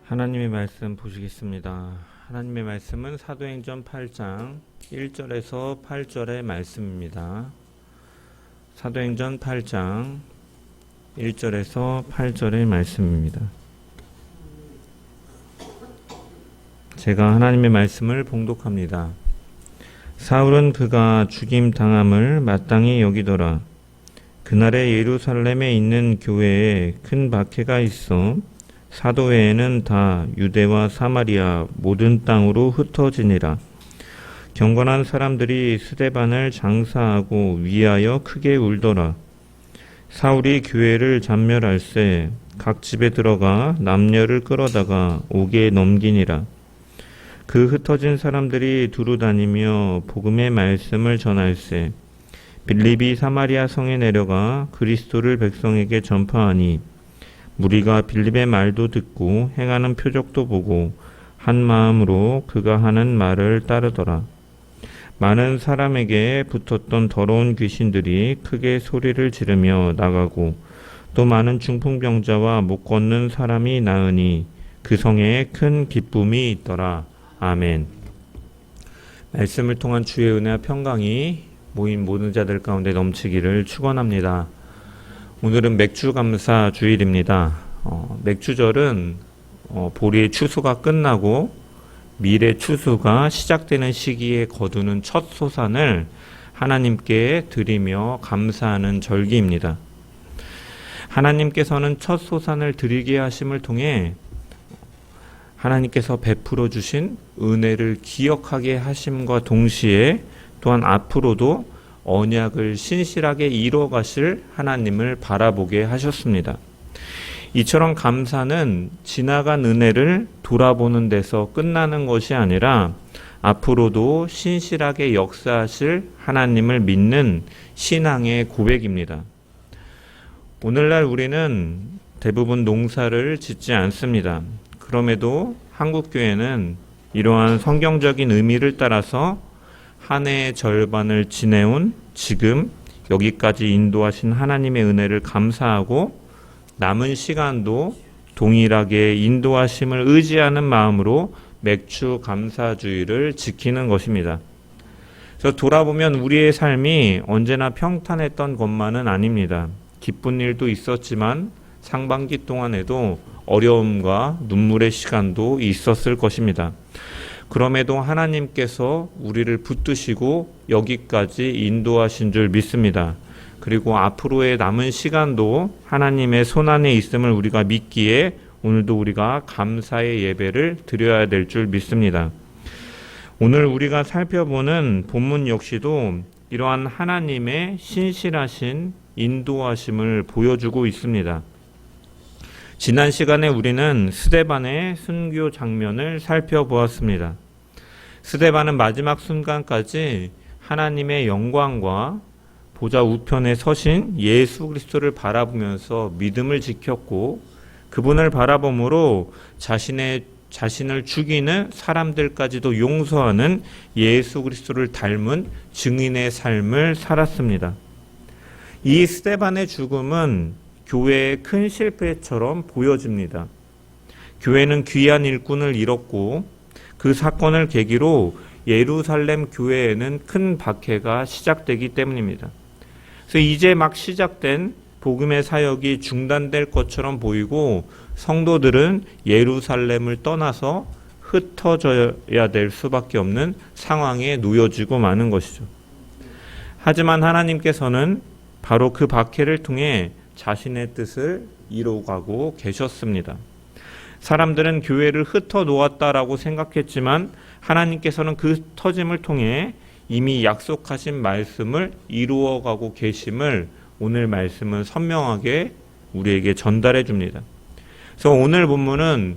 하나님의 말씀 보시겠습니다. 하나님의 말씀은 사도행전 8장 1절에서 8절의 말씀입니다. 사도행전 8장 1절에서 8절의 말씀입니다. 제가 하나님의 말씀을 봉독합니다. 사울은 그가 죽임 당함을 마땅히 여기더라. 그날에 예루살렘에 있는 교회에 큰 박해가 있어 사도회에는 다 유대와 사마리아 모든 땅으로 흩어지니라. 경건한 사람들이 스데반을 장사하고 위하여 크게 울더라. 사울이 교회를 잔멸할세 각 집에 들어가 남녀를 끌어다가 옥에 넘기니라. 그 흩어진 사람들이 두루 다니며 복음의 말씀을 전할세 빌립이 사마리아 성에 내려가 그리스도를 백성에게 전파하니 무리가 빌립의 말도 듣고 행하는 표적도 보고 한 마음으로 그가 하는 말을 따르더라. 많은 사람에게 붙었던 더러운 귀신들이 크게 소리를 지르며 나가고 또 많은 중풍병자와 못 걷는 사람이 나으니 그 성에 큰 기쁨이 있더라. 아멘. 말씀을 통한 주의 은혜와 평강이 모인 모든 자들 가운데 넘치기를 축원합니다. 오늘은 맥주감사 주일입니다. 맥주절은 보리의 추수가 끝나고 밀의 추수가 시작되는 시기에 거두는 첫 소산을 하나님께 드리며 감사하는 절기입니다. 하나님께서는 첫 소산을 드리게 하심을 통해 하나님께서 베풀어 주신 은혜를 기억하게 하심과 동시에 또한 앞으로도 언약을 신실하게 이루어가실 하나님을 바라보게 하셨습니다. 이처럼 감사는 지나간 은혜를 돌아보는 데서 끝나는 것이 아니라 앞으로도 신실하게 역사하실 하나님을 믿는 신앙의 고백입니다. 오늘날 우리는 대부분 농사를 짓지 않습니다. 그럼에도 한국교회는 이러한 성경적인 의미를 따라서 한 해의 절반을 지내온 지금 여기까지 인도하신 하나님의 은혜를 감사하고 남은 시간도 동일하게 인도하심을 의지하는 마음으로 맥주 감사주의를 지키는 것입니다. 그래서 돌아보면 우리의 삶이 언제나 평탄했던 것만은 아닙니다. 기쁜 일도 있었지만 상반기 동안에도 어려움과 눈물의 시간도 있었을 것입니다. 그럼에도 하나님께서 우리를 붙드시고 여기까지 인도하신 줄 믿습니다. 그리고 앞으로의 남은 시간도 하나님의 손안에 있음을 우리가 믿기에 오늘도 우리가 감사의 예배를 드려야 될 줄 믿습니다. 오늘 우리가 살펴보는 본문 역시도 이러한 하나님의 신실하신 인도하심을 보여주고 있습니다. 지난 시간에 우리는 스데반의 순교 장면을 살펴보았습니다. 스데반은 마지막 순간까지 하나님의 영광과 보좌 우편에 서신 예수 그리스도를 바라보면서 믿음을 지켰고 그분을 바라봄으로 자신을 죽이는 사람들까지도 용서하는 예수 그리스도를 닮은 증인의 삶을 살았습니다. 이 스데반의 죽음은 교회의 큰 실패처럼 보여집니다. 교회는 귀한 일꾼을 잃었고 그 사건을 계기로 예루살렘 교회에는 큰 박해가 시작되기 때문입니다. 그래서 이제 막 시작된 복음의 사역이 중단될 것처럼 보이고 성도들은 예루살렘을 떠나서 흩어져야 될 수밖에 없는 상황에 놓여지고 마는 것이죠. 하지만 하나님께서는 바로 그 박해를 통해 자신의 뜻을 이루어가고 계셨습니다. 사람들은 교회를 흩어 놓았다라고 생각했지만 하나님께서는 그 터짐을 통해 이미 약속하신 말씀을 이루어가고 계심을 오늘 말씀은 선명하게 우리에게 전달해 줍니다. 그래서 오늘 본문은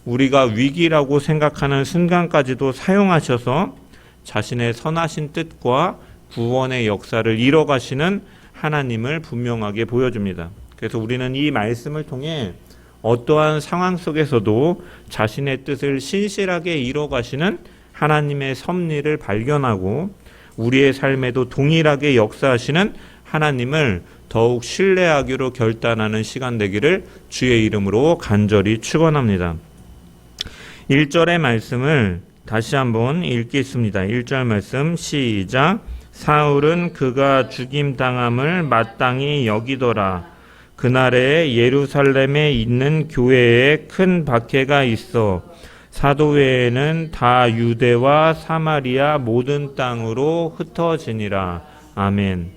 우리가 위기라고 생각하는 순간까지도 사용하셔서 자신의 선하신 뜻과 구원의 역사를 이뤄가시는 하나님을 분명하게 보여줍니다. 그래서 우리는 이 말씀을 통해 어떠한 상황 속에서도 자신의 뜻을 신실하게 이뤄가시는 하나님의 섭리를 발견하고 우리의 삶에도 동일하게 역사하시는 하나님을 더욱 신뢰하기로 결단하는 시간 되기를 주의 이름으로 간절히 축원합니다. 1절의 말씀을 다시 한번 읽겠습니다. 1절 말씀 시작. 사울은 그가 죽임당함을 마땅히 여기더라. 그날에 예루살렘에 있는 교회에 큰 박해가 있어 사도 외에는 다 유대와 사마리아 모든 땅으로 흩어지니라. 아멘.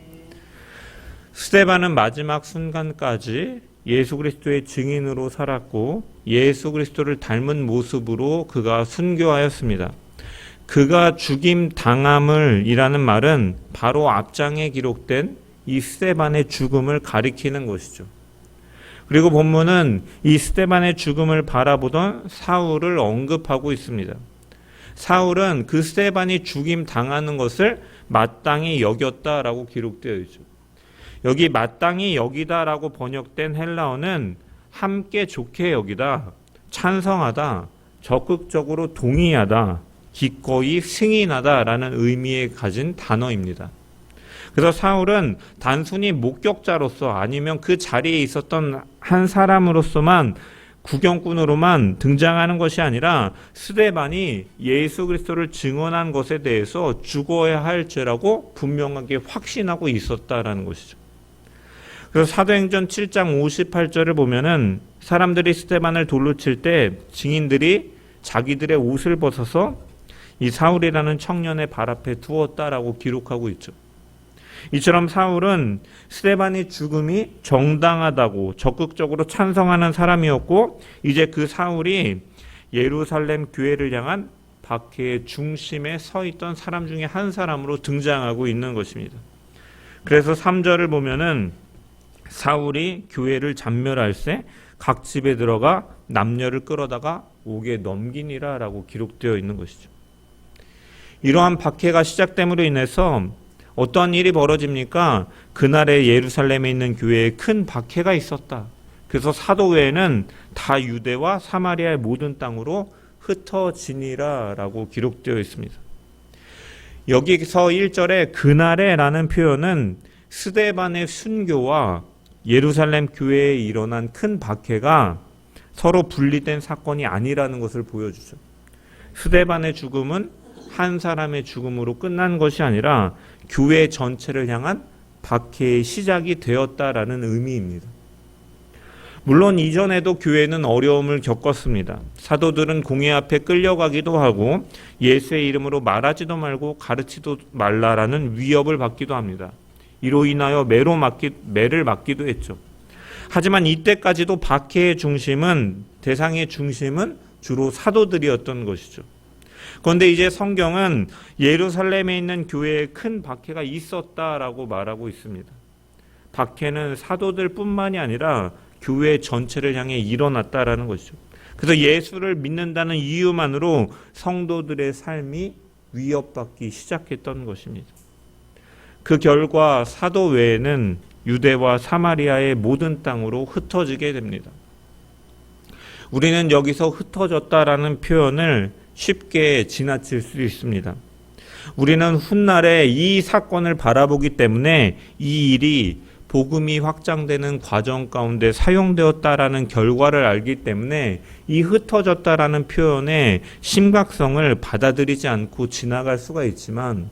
스데반은 마지막 순간까지 예수 그리스도의 증인으로 살았고 예수 그리스도를 닮은 모습으로 그가 순교하였습니다. 그가 죽임 당함을 이라는 말은 바로 앞장에 기록된 이 스데반의 죽음을 가리키는 것이죠. 그리고 본문은 이 스데반의 죽음을 바라보던 사울을 언급하고 있습니다. 사울은 그 스데반이 죽임 당하는 것을 마땅히 여겼다라고 기록되어 있죠. 여기 마땅히 여기다라고 번역된 헬라어는 함께 좋게 여기다, 찬성하다, 적극적으로 동의하다, 기꺼이 승인하다라는 의미에 가진 단어입니다. 그래서 사울은 단순히 목격자로서 아니면 그 자리에 있었던 한 사람으로서만 구경꾼으로만 등장하는 것이 아니라 스데반이 예수 그리스도를 증언한 것에 대해서 죽어야 할 죄라고 분명하게 확신하고 있었다라는 것이죠. 그래서 사도행전 7장 58절을 보면은 사람들이 스데반을 돌로 칠 때 증인들이 자기들의 옷을 벗어서 이 사울이라는 청년의 발 앞에 두었다라고 기록하고 있죠. 이처럼 사울은 스데반의 죽음이 정당하다고 적극적으로 찬성하는 사람이었고 이제 그 사울이 예루살렘 교회를 향한 박해의 중심에 서 있던 사람 중에 한 사람으로 등장하고 있는 것입니다. 그래서 3절을 보면은 사울이 교회를 잔멸할세 각 집에 들어가 남녀를 끌어다가 옥에 넘기니라 라고 기록되어 있는 것이죠. 이러한 박해가 시작됨으로 인해서 어떤 일이 벌어집니까? 그날에 예루살렘에 있는 교회에 큰 박해가 있었다. 그래서 사도 외에는 다 유대와 사마리아의 모든 땅으로 흩어지니라 라고 기록되어 있습니다. 여기서 1절에 그날에 라는 표현은 스데반의 순교와 예루살렘 교회에 일어난 큰 박해가 서로 분리된 사건이 아니라는 것을 보여주죠. 스데반의 죽음은 한 사람의 죽음으로 끝난 것이 아니라 교회 전체를 향한 박해의 시작이 되었다라는 의미입니다. 물론 이전에도 교회는 어려움을 겪었습니다. 사도들은 공회 앞에 끌려가기도 하고 예수의 이름으로 말하지도 말고 가르치도 말라라는 위협을 받기도 합니다. 이로 인하여 매를 맞기도 했죠. 하지만 이때까지도 박해의 중심은 대상의 중심은 주로 사도들이었던 것이죠. 그런데 이제 성경은 예루살렘에 있는 교회에 큰 박해가 있었다라고 말하고 있습니다. 박해는 사도들 뿐만이 아니라 교회 전체를 향해 일어났다라는 것이죠. 그래서 예수를 믿는다는 이유만으로 성도들의 삶이 위협받기 시작했던 것입니다. 그 결과 사도 외에는 유대와 사마리아의 모든 땅으로 흩어지게 됩니다. 우리는 여기서 흩어졌다라는 표현을 쉽게 지나칠 수 있습니다. 우리는 훗날에 이 사건을 바라보기 때문에 이 일이 복음이 확장되는 과정 가운데 사용되었다라는 결과를 알기 때문에 이 흩어졌다라는 표현의 심각성을 받아들이지 않고 지나갈 수가 있지만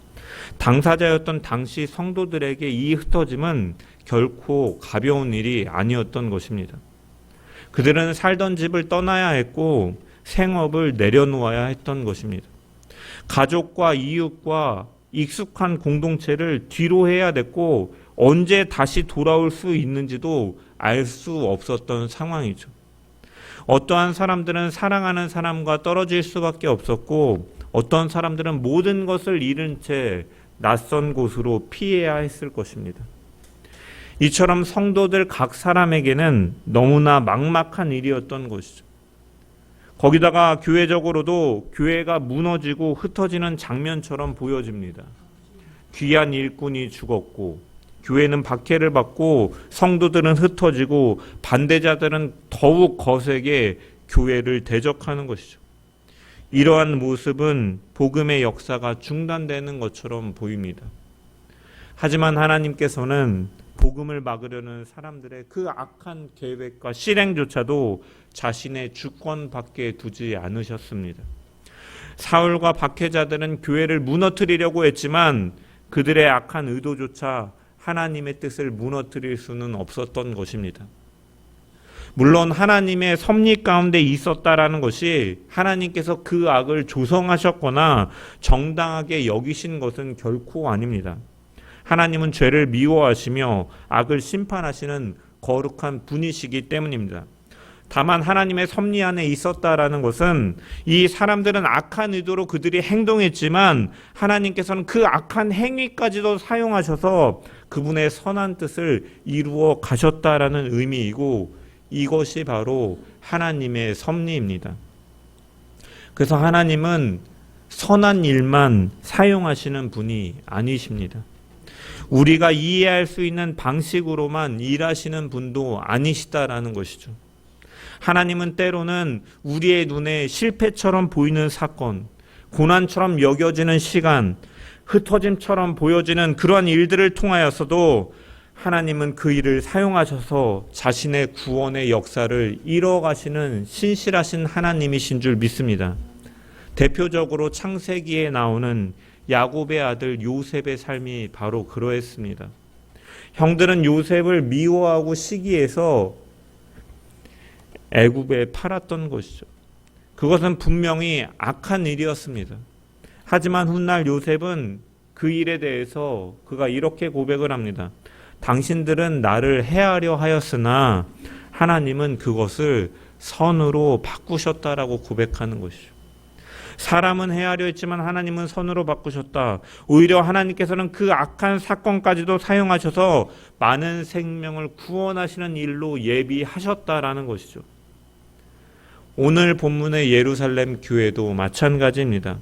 당사자였던 당시 성도들에게 이 흩어짐은 결코 가벼운 일이 아니었던 것입니다. 그들은 살던 집을 떠나야 했고 생업을 내려놓아야 했던 것입니다. 가족과 이웃과 익숙한 공동체를 뒤로 해야 됐고 언제 다시 돌아올 수 있는지도 알 수 없었던 상황이죠. 어떠한 사람들은 사랑하는 사람과 떨어질 수밖에 없었고 어떤 사람들은 모든 것을 잃은 채 낯선 곳으로 피해야 했을 것입니다. 이처럼 성도들 각 사람에게는 너무나 막막한 일이었던 것이죠. 거기다가 교회적으로도 교회가 무너지고 흩어지는 장면처럼 보여집니다. 귀한 일꾼이 죽었고 교회는 박해를 받고 성도들은 흩어지고 반대자들은 더욱 거세게 교회를 대적하는 것이죠. 이러한 모습은 복음의 역사가 중단되는 것처럼 보입니다. 하지만 하나님께서는 복음을 막으려는 사람들의 그 악한 계획과 실행조차도 자신의 주권 밖에 두지 않으셨습니다. 사울과 박해자들은 교회를 무너뜨리려고 했지만 그들의 악한 의도조차 하나님의 뜻을 무너뜨릴 수는 없었던 것입니다. 물론 하나님의 섭리 가운데 있었다라는 것이 하나님께서 그 악을 조성하셨거나 정당하게 여기신 것은 결코 아닙니다. 하나님은 죄를 미워하시며 악을 심판하시는 거룩한 분이시기 때문입니다. 다만 하나님의 섭리 안에 있었다라는 것은 이 사람들은 악한 의도로 그들이 행동했지만 하나님께서는 그 악한 행위까지도 사용하셔서 그분의 선한 뜻을 이루어 가셨다라는 의미이고, 이것이 바로 하나님의 섭리입니다. 그래서 하나님은 선한 일만 사용하시는 분이 아니십니다. 우리가 이해할 수 있는 방식으로만 일하시는 분도 아니시다라는 것이죠. 하나님은 때로는 우리의 눈에 실패처럼 보이는 사건, 고난처럼 여겨지는 시간, 흩어짐처럼 보여지는 그러한 일들을 통하여서도 하나님은 그 일을 사용하셔서 자신의 구원의 역사를 이뤄가시는 신실하신 하나님이신 줄 믿습니다. 대표적으로 창세기에 나오는 야곱의 아들 요셉의 삶이 바로 그러했습니다. 형들은 요셉을 미워하고 시기해서 애굽에 팔았던 것이죠. 그것은 분명히 악한 일이었습니다. 하지만 훗날 요셉은 그 일에 대해서 그가 이렇게 고백을 합니다. 당신들은 나를 해하려 하였으나 하나님은 그것을 선으로 바꾸셨다라고 고백하는 것이죠. 사람은 해하려 했지만 하나님은 선으로 바꾸셨다. 오히려 하나님께서는 그 악한 사건까지도 사용하셔서 많은 생명을 구원하시는 일로 예비하셨다라는 것이죠. 오늘 본문의 예루살렘 교회도 마찬가지입니다.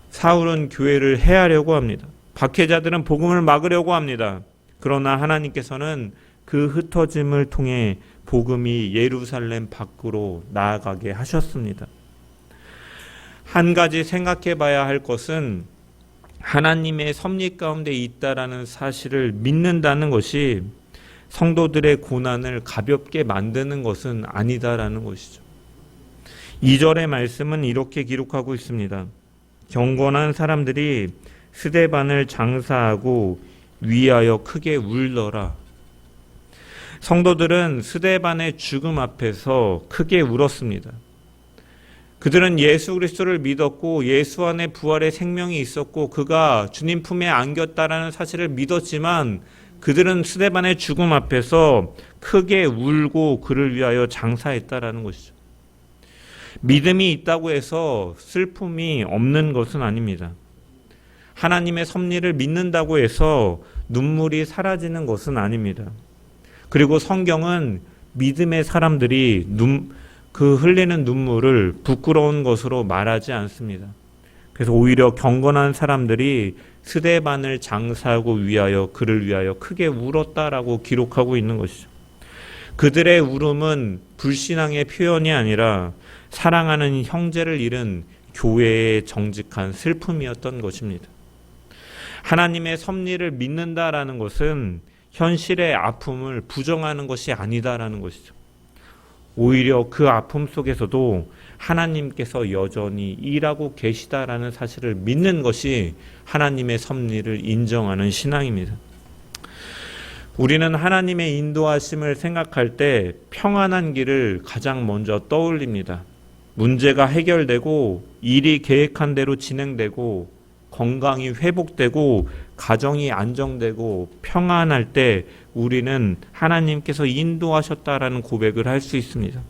사울은 교회를 해하려고 합니다. 박해자들은 복음을 막으려고 합니다. 그러나 하나님께서는 그 흩어짐을 통해 복음이 예루살렘 밖으로 나아가게 하셨습니다. 한 가지 생각해 봐야 할 것은 하나님의 섭리 가운데 있다라는 사실을 믿는다는 것이 성도들의 고난을 가볍게 만드는 것은 아니다라는 것이죠. 2절의 말씀은 이렇게 기록하고 있습니다. 경건한 사람들이 스데반을 장사하고 위하여 크게 울더라. 성도들은 스데반의 죽음 앞에서 크게 울었습니다. 그들은 예수 그리스도를 믿었고 예수 안에 부활의 생명이 있었고 그가 주님 품에 안겼다라는 사실을 믿었지만 그들은 스데반의 죽음 앞에서 크게 울고 그를 위하여 장사했다라는 것이죠. 믿음이 있다고 해서 슬픔이 없는 것은 아닙니다. 하나님의 섭리를 믿는다고 해서 눈물이 사라지는 것은 아닙니다. 그리고 성경은 믿음의 사람들이 그 흘리는 눈물을 부끄러운 것으로 말하지 않습니다. 그래서 오히려 경건한 사람들이 스데반을 장사하고 위하여 그를 위하여 크게 울었다라고 기록하고 있는 것이죠. 그들의 울음은 불신앙의 표현이 아니라 사랑하는 형제를 잃은 교회의 정직한 슬픔이었던 것입니다. 하나님의 섭리를 믿는다라는 것은 현실의 아픔을 부정하는 것이 아니다라는 것이죠. 오히려 그 아픔 속에서도 하나님께서 여전히 일하고 계시다라는 사실을 믿는 것이 하나님의 섭리를 인정하는 신앙입니다. 우리는 하나님의 인도하심을 생각할 때 평안한 길을 가장 먼저 떠올립니다. 문제가 해결되고 일이 계획한 대로 진행되고 건강이 회복되고 가정이 안정되고 평안할 때 우리는 하나님께서 인도하셨다라는 고백을 할 수 있습니다.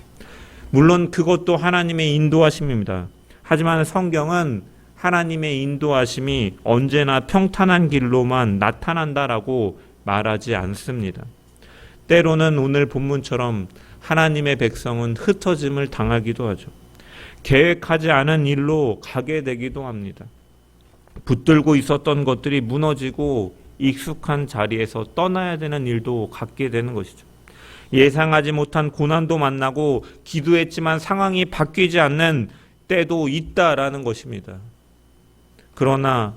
물론 그것도 하나님의 인도하심입니다. 하지만 성경은 하나님의 인도하심이 언제나 평탄한 길로만 나타난다라고 말하지 않습니다. 때로는 오늘 본문처럼 하나님의 백성은 흩어짐을 당하기도 하죠. 계획하지 않은 일로 가게 되기도 합니다. 붙들고 있었던 것들이 무너지고 익숙한 자리에서 떠나야 되는 일도 갖게 되는 것이죠. 예상하지 못한 고난도 만나고 기도했지만 상황이 바뀌지 않는 때도 있다라는 것입니다. 그러나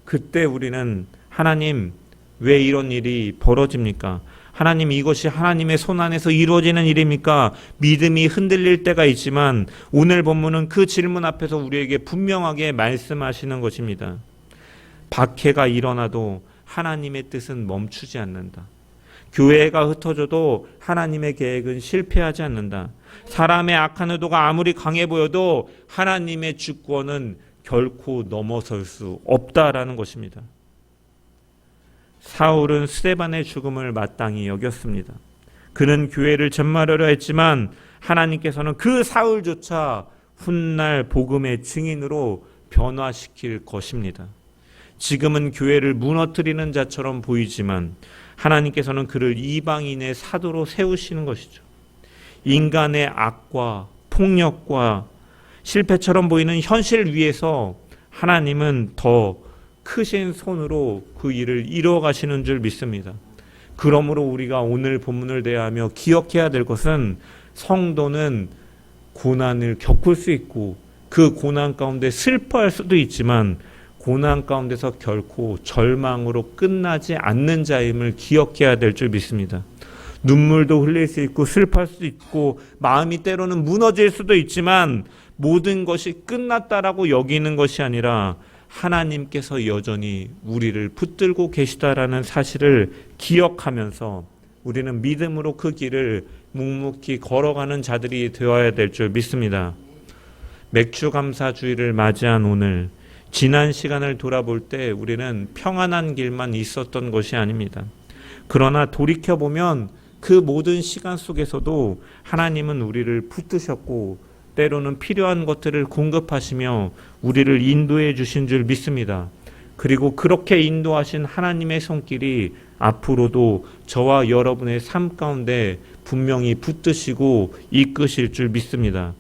그때 우리는 하나님, 왜 이런 일이 벌어집니까? 하나님, 이것이 하나님의 손 안에서 이루어지는 일입니까? 믿음이 흔들릴 때가 있지만 오늘 본문은 그 질문 앞에서 우리에게 분명하게 말씀하시는 것입니다. 박해가 일어나도 하나님의 뜻은 멈추지 않는다. 교회가 흩어져도 하나님의 계획은 실패하지 않는다. 사람의 악한 의도가 아무리 강해 보여도 하나님의 주권은 결코 넘어설 수 없다라는 것입니다. 사울은 스데반의 죽음을 마땅히 여겼습니다. 그는 교회를 전멸하려 했지만 하나님께서는 그 사울조차 훗날 복음의 증인으로 변화시킬 것입니다. 지금은 교회를 무너뜨리는 자처럼 보이지만 하나님께서는 그를 이방인의 사도로 세우시는 것이죠. 인간의 악과 폭력과 실패처럼 보이는 현실 위에서 하나님은 더 크신 손으로 그 일을 이루어 가시는 줄 믿습니다. 그러므로 우리가 오늘 본문을 대하며 기억해야 될 것은 성도는 고난을 겪을 수 있고 그 고난 가운데 슬퍼할 수도 있지만 고난 가운데서 결코 절망으로 끝나지 않는 자임을 기억해야 될 줄 믿습니다. 눈물도 흘릴 수 있고 슬퍼할 수도 있고 마음이 때로는 무너질 수도 있지만 모든 것이 끝났다라고 여기는 것이 아니라 하나님께서 여전히 우리를 붙들고 계시다라는 사실을 기억하면서 우리는 믿음으로 그 길을 묵묵히 걸어가는 자들이 되어야 될 줄 믿습니다. 맥주감사주의를 맞이한 오늘, 지난 시간을 돌아볼 때 우리는 평안한 길만 있었던 것이 아닙니다. 그러나 돌이켜보면 그 모든 시간 속에서도 하나님은 우리를 붙드셨고 때로는 필요한 것들을 공급하시며 우리를 인도해 주신 줄 믿습니다. 그리고 그렇게 인도하신 하나님의 손길이 앞으로도 저와 여러분의 삶 가운데 분명히 붙드시고 이끄실 줄 믿습니다.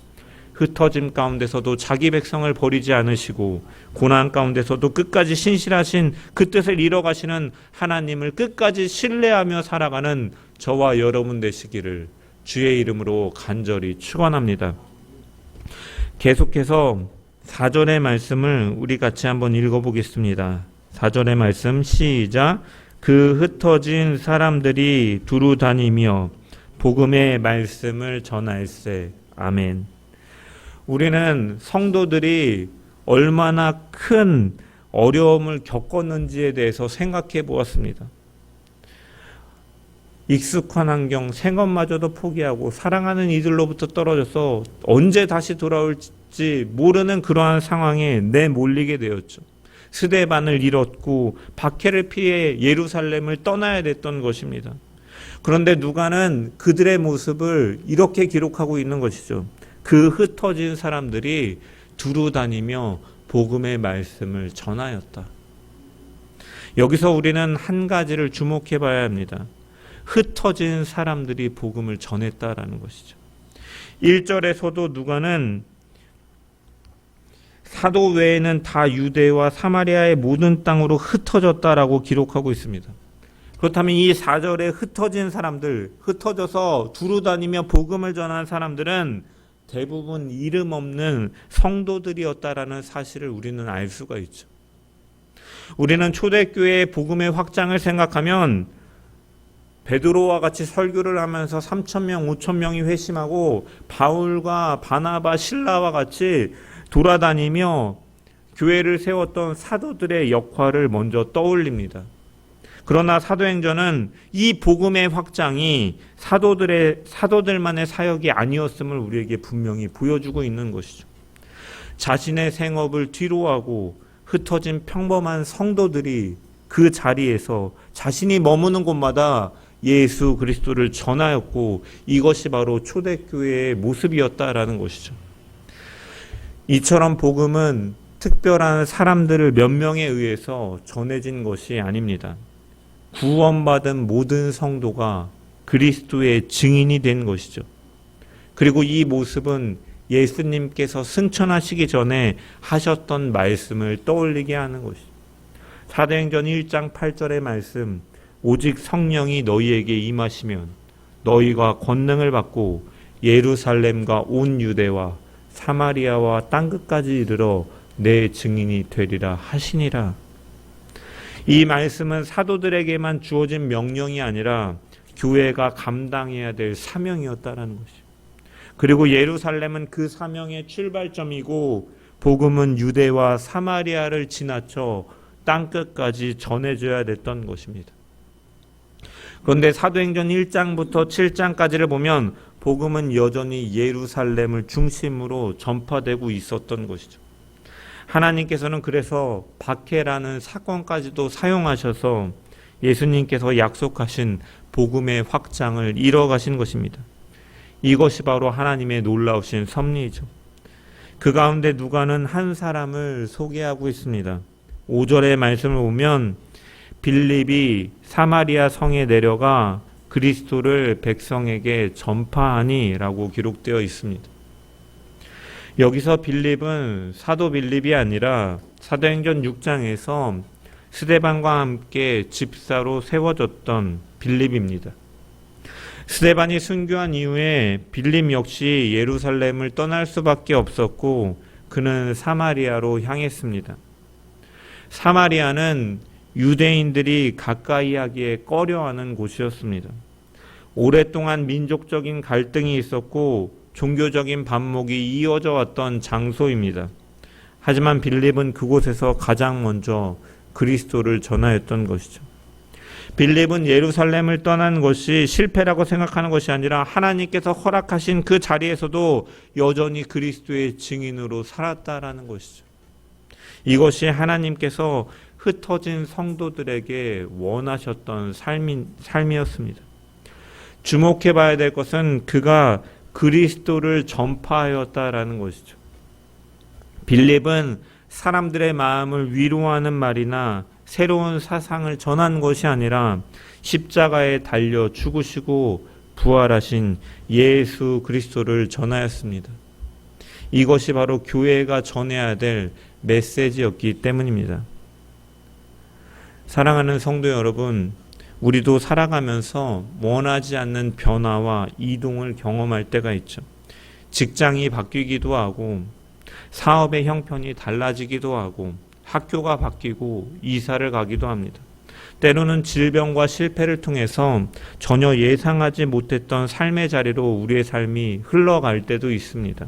흩어짐 가운데서도 자기 백성을 버리지 않으시고 고난 가운데서도 끝까지 신실하신 그 뜻을 이뤄가시는 하나님을 끝까지 신뢰하며 살아가는 저와 여러분 되시기를 주의 이름으로 간절히 축원합니다. 계속해서 4절의 말씀을 우리 같이 한번 읽어보겠습니다. 4절의 말씀 시작. 그 흩어진 사람들이 두루 다니며 복음의 말씀을 전할세. 아멘. 우리는 성도들이 얼마나 큰 어려움을 겪었는지에 대해서 생각해 보았습니다. 익숙한 환경, 생업마저도 포기하고 사랑하는 이들로부터 떨어져서 언제 다시 돌아올지 모르는 그러한 상황에 내몰리게 되었죠. 스데반을 잃었고 박해를 피해 예루살렘을 떠나야 됐던 것입니다. 그런데 누가는 그들의 모습을 이렇게 기록하고 있는 것이죠. 그 흩어진 사람들이 두루 다니며 복음의 말씀을 전하였다. 여기서 우리는 한 가지를 주목해 봐야 합니다. 흩어진 사람들이 복음을 전했다라는 것이죠. 1절에서도 누가는 사도 외에는 다 유대와 사마리아의 모든 땅으로 흩어졌다라고 기록하고 있습니다. 그렇다면 이 4절에 흩어진 사람들, 흩어져서 두루 다니며 복음을 전한 사람들은 대부분 이름 없는 성도들이었다라는 사실을 우리는 알 수가 있죠. 우리는 초대교회의 복음의 확장을 생각하면 베드로와 같이 설교를 하면서 3,000명, 5,000명이 회심하고 바울과 바나바, 실라와 같이 돌아다니며 교회를 세웠던 사도들의 역할을 먼저 떠올립니다. 그러나 사도행전은 이 복음의 확장이 사도들만의 사역이 아니었음을 우리에게 분명히 보여주고 있는 것이죠. 자신의 생업을 뒤로하고 흩어진 평범한 성도들이 그 자리에서 자신이 머무는 곳마다 예수 그리스도를 전하였고 이것이 바로 초대교회의 모습이었다라는 것이죠. 이처럼 복음은 특별한 사람들을 몇 명에 의해서 전해진 것이 아닙니다. 구원받은 모든 성도가 그리스도의 증인이 된 것이죠. 그리고 이 모습은 예수님께서 승천하시기 전에 하셨던 말씀을 떠올리게 하는 것이죠. 사도행전 1장 8절의 말씀, 오직 성령이 너희에게 임하시면 너희가 권능을 받고 예루살렘과 온 유대와 사마리아와 땅끝까지 이르러 내 증인이 되리라 하시니라. 이 말씀은 사도들에게만 주어진 명령이 아니라 교회가 감당해야 될 사명이었다라는 것이죠. 그리고 예루살렘은 그 사명의 출발점이고 복음은 유대와 사마리아를 지나쳐 땅끝까지 전해져야 됐던 것입니다. 그런데 사도행전 1장부터 7장까지를 보면 복음은 여전히 예루살렘을 중심으로 전파되고 있었던 것이죠. 하나님께서는 그래서 박해라는 사건까지도 사용하셔서 예수님께서 약속하신 복음의 확장을 이뤄가신 것입니다. 이것이 바로 하나님의 놀라우신 섭리이죠. 그 가운데 누가는 한 사람을 소개하고 있습니다. 5절의 말씀을 보면 빌립이 사마리아 성에 내려가 그리스도를 백성에게 전파하니 라고 기록되어 있습니다. 여기서 빌립은 사도 빌립이 아니라 사도행전 6장에서 스데반과 함께 집사로 세워졌던 빌립입니다. 스데반이 순교한 이후에 빌립 역시 예루살렘을 떠날 수밖에 없었고 그는 사마리아로 향했습니다. 사마리아는 유대인들이 가까이 하기에 꺼려하는 곳이었습니다. 오랫동안 민족적인 갈등이 있었고 종교적인 반목이 이어져 왔던 장소입니다. 하지만 빌립은 그곳에서 가장 먼저 그리스도를 전하였던 것이죠. 빌립은 예루살렘을 떠난 것이 실패라고 생각하는 것이 아니라 하나님께서 허락하신 그 자리에서도 여전히 그리스도의 증인으로 살았다라는 것이죠. 이것이 하나님께서 흩어진 성도들에게 원하셨던 삶이었습니다. 주목해 봐야 될 것은 그가 그리스도를 전파하였다라는 것이죠. 빌립은 사람들의 마음을 위로하는 말이나 새로운 사상을 전한 것이 아니라 십자가에 달려 죽으시고 부활하신 예수 그리스도를 전하였습니다. 이것이 바로 교회가 전해야 될 메시지였기 때문입니다. 사랑하는 성도 여러분, 우리도 살아가면서 원하지 않는 변화와 이동을 경험할 때가 있죠. 직장이 바뀌기도 하고 사업의 형편이 달라지기도 하고 학교가 바뀌고 이사를 가기도 합니다. 때로는 질병과 실패를 통해서 전혀 예상하지 못했던 삶의 자리로 우리의 삶이 흘러갈 때도 있습니다.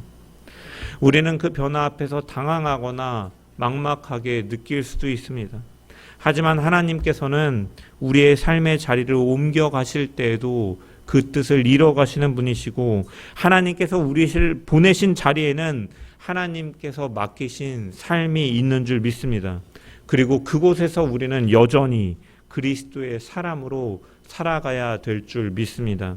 우리는 그 변화 앞에서 당황하거나 막막하게 느낄 수도 있습니다. 하지만 하나님께서는 우리의 삶의 자리를 옮겨가실 때에도 그 뜻을 이뤄가시는 분이시고 하나님께서 우리를 보내신 자리에는 하나님께서 맡기신 삶이 있는 줄 믿습니다. 그리고 그곳에서 우리는 여전히 그리스도의 사람으로 살아가야 될 줄 믿습니다.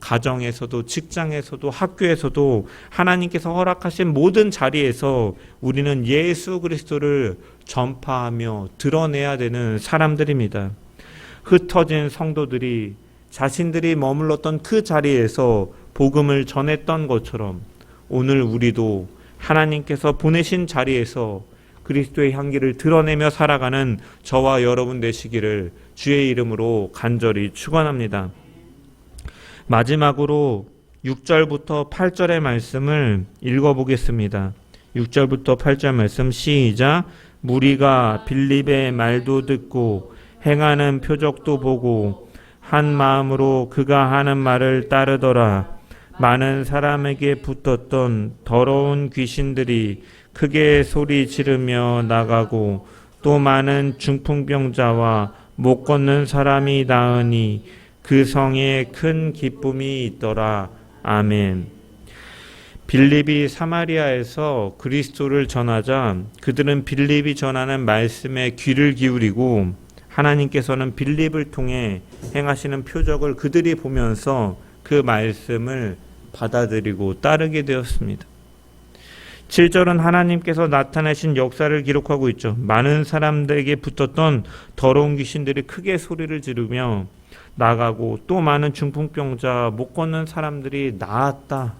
가정에서도 직장에서도 학교에서도 하나님께서 허락하신 모든 자리에서 우리는 예수 그리스도를 전파하며 드러내야 되는 사람들입니다. 흩어진 성도들이 자신들이 머물렀던 그 자리에서 복음을 전했던 것처럼 오늘 우리도 하나님께서 보내신 자리에서 그리스도의 향기를 드러내며 살아가는 저와 여러분 되시기를 주의 이름으로 간절히 축원합니다. 마지막으로 6절부터 8절의 말씀을 읽어보겠습니다. 6절부터 8절 말씀 시작. 무리가 빌립의 말도 듣고 행하는 표적도 보고 한 마음으로 그가 하는 말을 따르더라. 많은 사람에게 붙었던 더러운 귀신들이 크게 소리 지르며 나가고 또 많은 중풍병자와 못 걷는 사람이 나으니 그 성에 큰 기쁨이 있더라. 아멘. 빌립이 사마리아에서 그리스도를 전하자 그들은 빌립이 전하는 말씀에 귀를 기울이고 하나님께서는 빌립을 통해 행하시는 표적을 그들이 보면서 그 말씀을 받아들이고 따르게 되었습니다. 7절은 하나님께서 나타내신 역사를 기록하고 있죠. 많은 사람들에게 붙었던 더러운 귀신들이 크게 소리를 지르며 나가고 또 많은 중풍병자, 못 걷는 사람들이 나았다.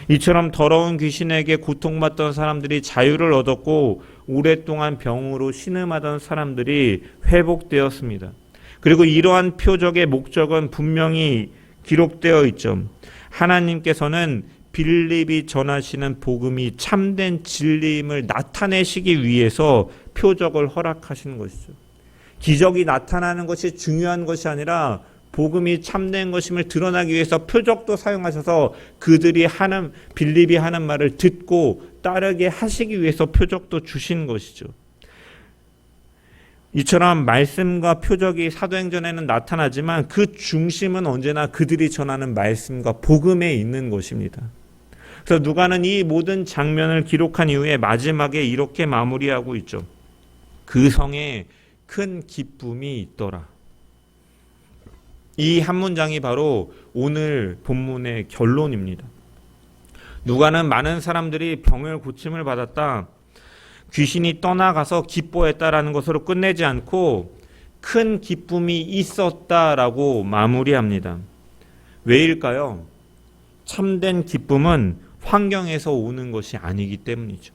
이처럼 더러운 귀신에게 고통받던 사람들이 자유를 얻었고 오랫동안 병으로 신음하던 사람들이 회복되었습니다. 그리고 이러한 표적의 목적은 분명히 기록되어 있죠. 하나님께서는 빌립이 전하시는 복음이 참된 진리임을 나타내시기 위해서 표적을 허락하신 것이죠. 기적이 나타나는 것이 중요한 것이 아니라 복음이 참된 것임을 드러나기 위해서 표적도 사용하셔서 그들이 하는 빌립이 하는 말을 듣고 따르게 하시기 위해서 표적도 주신 것이죠. 이처럼 말씀과 표적이 사도행전에는 나타나지만 그 중심은 언제나 그들이 전하는 말씀과 복음에 있는 것입니다. 그래서 누가는 이 모든 장면을 기록한 이후에 마지막에 이렇게 마무리하고 있죠. 그 성에 큰 기쁨이 있더라. 이 한 문장이 바로 오늘 본문의 결론입니다. 누가는 많은 사람들이 병을 고침을 받았다, 귀신이 떠나가서 기뻐했다라는 것으로 끝내지 않고 큰 기쁨이 있었다라고 마무리합니다. 왜일까요? 참된 기쁨은 환경에서 오는 것이 아니기 때문이죠.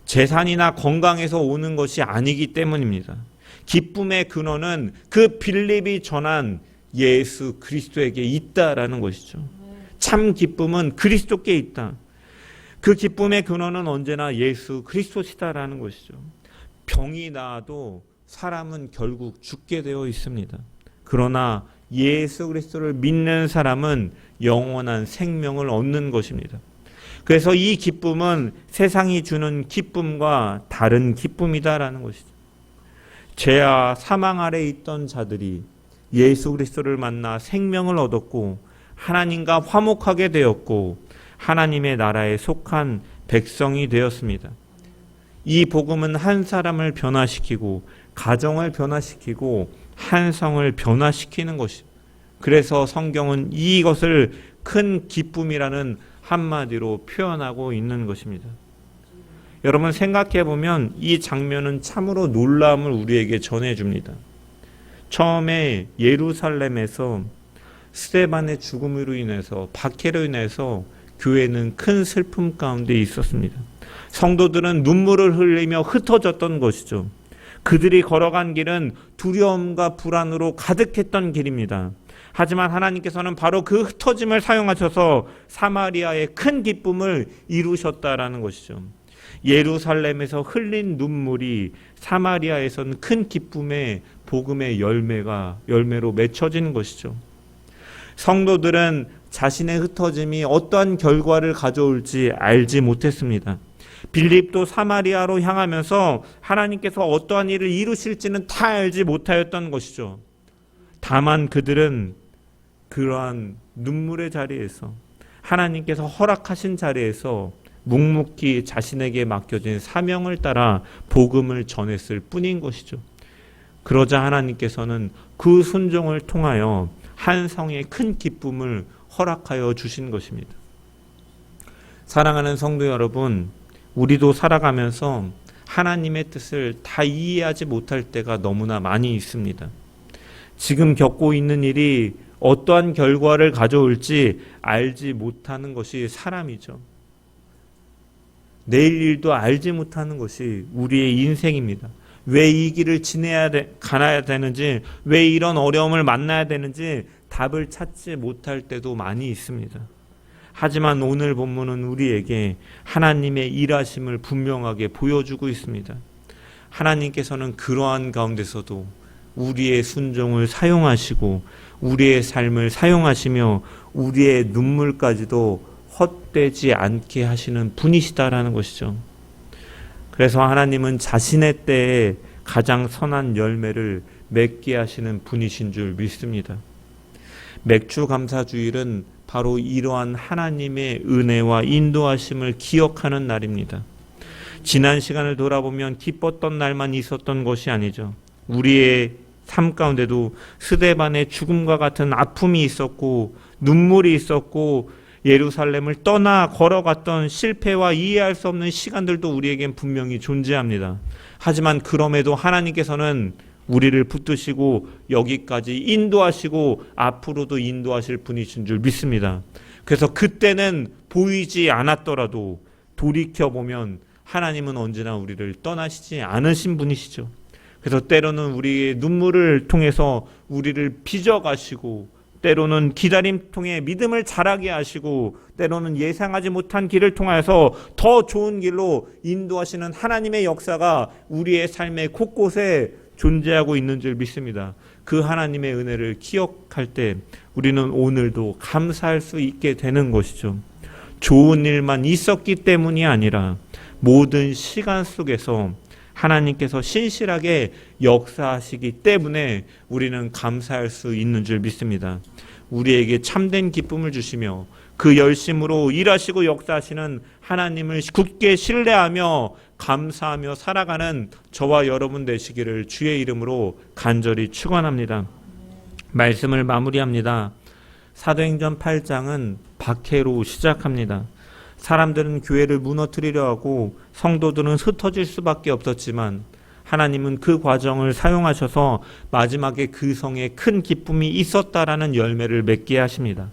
재산이나 건강에서 오는 것이 아니기 때문입니다. 기쁨의 근원은 그 빌립이 전한 예수 그리스도에게 있다라는 것이죠. 참 기쁨은 그리스도께 있다. 그 기쁨의 근원은 언제나 예수 그리스도시다라는 것이죠. 병이 나아도 사람은 결국 죽게 되어 있습니다. 그러나 예수 그리스도를 믿는 사람은 영원한 생명을 얻는 것입니다. 그래서 이 기쁨은 세상이 주는 기쁨과 다른 기쁨이다라는 것이죠. 죄와 사망 아래 있던 자들이 예수 그리스도를 만나 생명을 얻었고 하나님과 화목하게 되었고 하나님의 나라에 속한 백성이 되었습니다. 이 복음은 한 사람을 변화시키고 가정을 변화시키고 한 성을 변화시키는 것이죠. 그래서 성경은 이것을 큰 기쁨이라는 한마디로 표현하고 있는 것입니다. 여러분 생각해 보면 이 장면은 참으로 놀라움을 우리에게 전해줍니다. 처음에 예루살렘에서 스데반의 죽음으로 인해서 박해로 인해서 교회는 큰 슬픔 가운데 있었습니다. 성도들은 눈물을 흘리며 흩어졌던 것이죠. 그들이 걸어간 길은 두려움과 불안으로 가득했던 길입니다. 하지만 하나님께서는 바로 그 흩어짐을 사용하셔서 사마리아의 큰 기쁨을 이루셨다라는 것이죠. 예루살렘에서 흘린 눈물이 사마리아에서는 큰 기쁨의 복음의 열매로 맺혀지는 것이죠. 성도들은 자신의 흩어짐이 어떠한 결과를 가져올지 알지 못했습니다. 빌립도 사마리아로 향하면서 하나님께서 어떠한 일을 이루실지는 다 알지 못하였던 것이죠. 다만 그들은 그러한 눈물의 자리에서 하나님께서 허락하신 자리에서 묵묵히 자신에게 맡겨진 사명을 따라 복음을 전했을 뿐인 것이죠. 그러자 하나님께서는 그 순종을 통하여 한 성의 큰 기쁨을 허락하여 주신 것입니다. 사랑하는 성도 여러분, 우리도 살아가면서 하나님의 뜻을 다 이해하지 못할 때가 너무나 많이 있습니다. 지금 겪고 있는 일이 어떠한 결과를 가져올지 알지 못하는 것이 사람이죠. 내일 일도 알지 못하는 것이 우리의 인생입니다. 왜 이 길을 가야 되는지, 왜 이런 어려움을 만나야 되는지 답을 찾지 못할 때도 많이 있습니다. 하지만 오늘 본문은 우리에게 하나님의 일하심을 분명하게 보여주고 있습니다. 하나님께서는 그러한 가운데서도 우리의 순종을 사용하시고 우리의 삶을 사용하시며 우리의 눈물까지도 헛되지 않게 하시는 분이시다라는 것이죠. 그래서 하나님은 자신의 때에 가장 선한 열매를 맺게 하시는 분이신 줄 믿습니다. 맥주감사주일은 바로 이러한 하나님의 은혜와 인도하심을 기억하는 날입니다. 지난 시간을 돌아보면 기뻤던 날만 있었던 것이 아니죠. 우리의 삶 가운데도 스데반의 죽음과 같은 아픔이 있었고 눈물이 있었고 예루살렘을 떠나 걸어갔던 실패와 이해할 수 없는 시간들도 우리에겐 분명히 존재합니다. 하지만 그럼에도 하나님께서는 우리를 붙드시고 여기까지 인도하시고 앞으로도 인도하실 분이신 줄 믿습니다. 그래서 그때는 보이지 않았더라도 돌이켜보면 하나님은 언제나 우리를 떠나시지 않으신 분이시죠. 그래서 때로는 우리의 눈물을 통해서 우리를 빚어가시고 때로는 기다림 통해 믿음을 자라게 하시고 때로는 예상하지 못한 길을 통해서 더 좋은 길로 인도하시는 하나님의 역사가 우리의 삶의 곳곳에 존재하고 있는 줄 믿습니다. 그 하나님의 은혜를 기억할 때 우리는 오늘도 감사할 수 있게 되는 것이죠. 좋은 일만 있었기 때문이 아니라 모든 시간 속에서 하나님께서 신실하게 역사하시기 때문에 우리는 감사할 수 있는 줄 믿습니다. 우리에게 참된 기쁨을 주시며 그 열심으로 일하시고 역사하시는 하나님을 굳게 신뢰하며 감사하며 살아가는 저와 여러분 되시기를 주의 이름으로 간절히 축원합니다. 말씀을 마무리합니다. 사도행전 8장은 박해로 시작합니다. 사람들은 교회를 무너뜨리려 하고 성도들은 흩어질 수밖에 없었지만 하나님은 그 과정을 사용하셔서 마지막에 그 성에 큰 기쁨이 있었다라는 열매를 맺게 하십니다.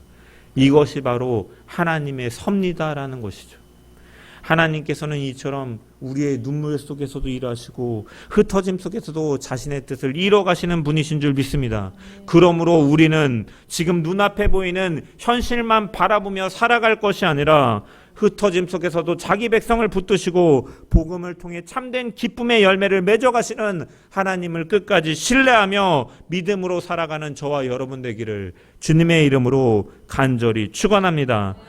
이것이 바로 하나님의 섭리다라는 것이죠. 하나님께서는 이처럼 우리의 눈물 속에서도 일하시고 흩어짐 속에서도 자신의 뜻을 이뤄가시는 분이신 줄 믿습니다. 그러므로 우리는 지금 눈앞에 보이는 현실만 바라보며 살아갈 것이 아니라 흩어짐 속에서도 자기 백성을 붙드시고 복음을 통해 참된 기쁨의 열매를 맺어가시는 하나님을 끝까지 신뢰하며 믿음으로 살아가는 저와 여러분 되기를 주님의 이름으로 간절히 축원합니다.